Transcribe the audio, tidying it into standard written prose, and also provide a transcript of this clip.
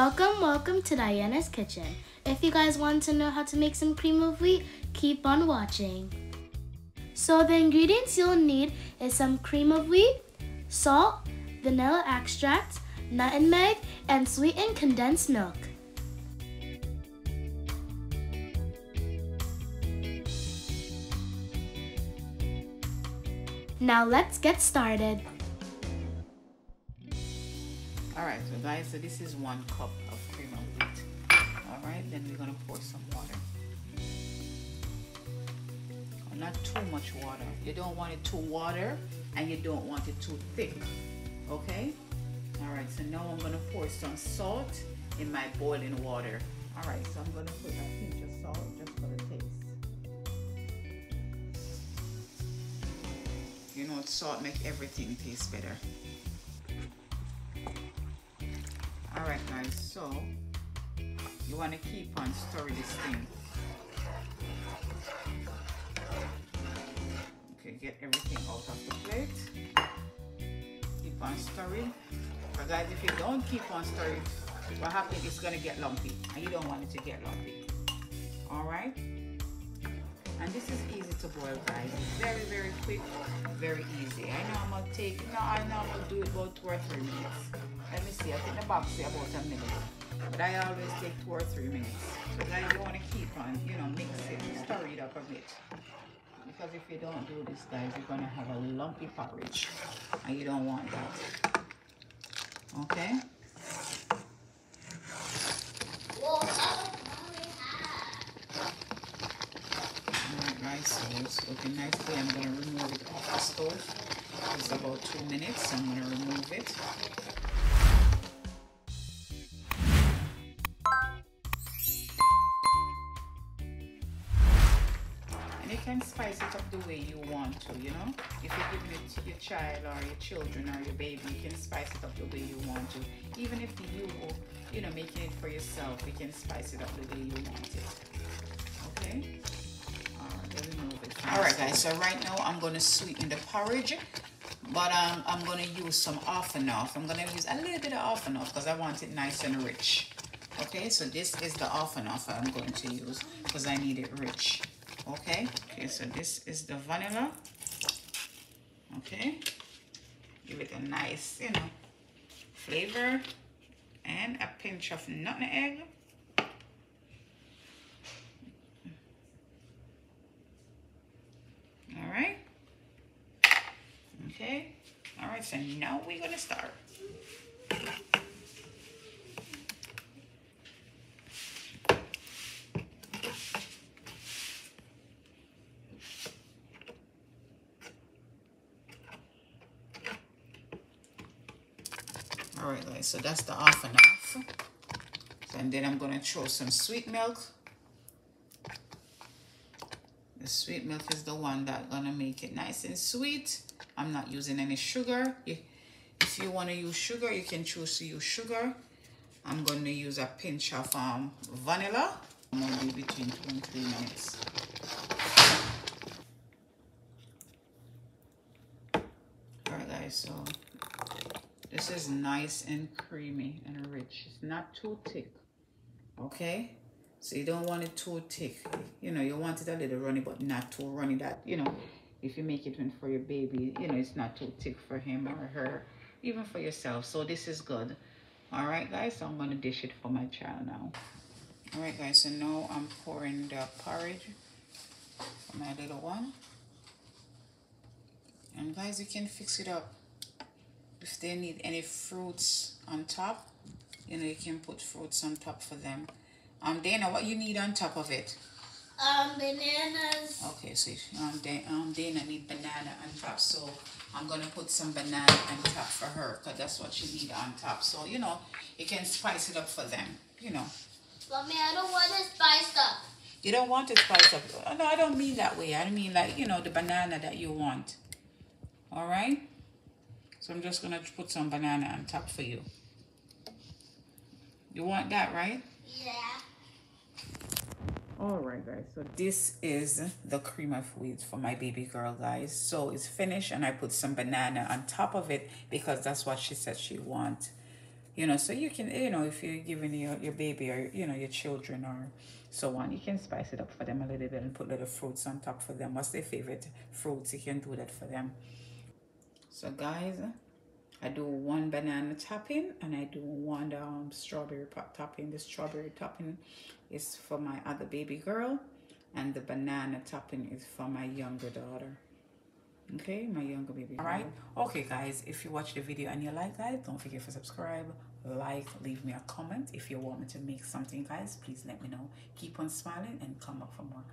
Welcome to Diana's kitchen. If you guys want to know how to make some cream of wheat, keep on watching. So the ingredients you'll need is some cream of wheat, salt, vanilla extract, nutmeg, and sweetened condensed milk. Now let's get started. Alright, so guys, so this is 1 cup of cream of wheat. Alright, then we're going to pour some water. Not too much water. You don't want it too water and you don't want it too thick. Okay? Alright, so now I'm going to pour some salt in my boiling water. Alright, so I'm going to put a pinch of salt just for the taste. You know, salt makes everything taste better. Alright guys, so you want to keep on stirring this thing. Okay, get everything out of the plate. Keep on stirring. But guys, if you don't keep on stirring, what happens is it's going to get lumpy. And you don't want it to get lumpy. Alright? And this is easy to boil, guys. It's very, very quick, very easy. I normally do it about 2 or 3 minutes. Let me see, I think the box is about a minute. But I always take 2 or 3 minutes. So guys, you want to keep on, mix it, stir it up a bit. Because if you don't do this, guys, you're going to have a lumpy porridge. And you don't want that. Okay? So it's looking nicely. I'm going to remove it off the stove. It's about 2 minutes. I'm going to remove it. And you can spice it up the way you want to, If you're giving it to your child or your children or your baby, you can spice it up the way you want to. Even if you're making it for yourself, you can spice it up the way you want it. Okay? Alright guys, so right now I'm going to sweeten the porridge, but I'm going to use some off and off. I'm going to use a little bit of off and off because I want it nice and rich. Okay, so this is the off and off I'm going to use because I need it rich. Okay, so this is the vanilla. Okay, give it a nice, flavor and a pinch of nutmeg. Alright. Okay. Alright, so now we're going to start. Alright guys, so that's the off and off. And then I'm going to throw some sweet milk. The sweet milk is the one that's gonna make it nice and sweet. I'm not using any sugar. If you want to use sugar, you can choose to use sugar. I'm going to use a pinch of vanilla. I'm going to do between 2 and 3 minutes. Alright guys, so this is nice and creamy and rich. It's not too thick. Okay? So you don't want it too thick. You want it a little runny, but not too runny that, if you make it for your baby, it's not too thick for him or her, even for yourself. So this is good. All right, guys, so I'm going to dish it for my child now. All right, guys, so now I'm pouring the porridge for my little one. And guys, you can fix it up. If they need any fruits on top, you can put fruits on top for them. Dana, what you need on top of it? Bananas. Okay, so Dana need banana on top, so I'm gonna put some banana on top for her, cause that's what she need on top. So you can spice it up for them. Mommy, I don't want it spiced up. You don't want it spiced up? No, I don't mean that way. I mean like the banana that you want. All right. So I'm just gonna put some banana on top for you. You want that, right? Yeah. Alright guys, so this is the cream of wheat for my baby girl, guys. So it's finished and I put some banana on top of it because that's what she said she wants. You know, so you can, you know, if you're giving your baby or, you know, your children or so on, you can spice it up for them a little bit and put little fruits on top for them. What's their favorite fruits? You can do that for them. So guys, I do one banana topping and I do one strawberry topping. The strawberry topping is for my other baby girl and the banana topping is for my younger daughter. Okay, my younger baby girl. All right, okay guys, if you watch the video and you like that, don't forget to subscribe, like, leave me a comment. If you want me to make something, guys, please let me know. Keep on smiling and come up for more.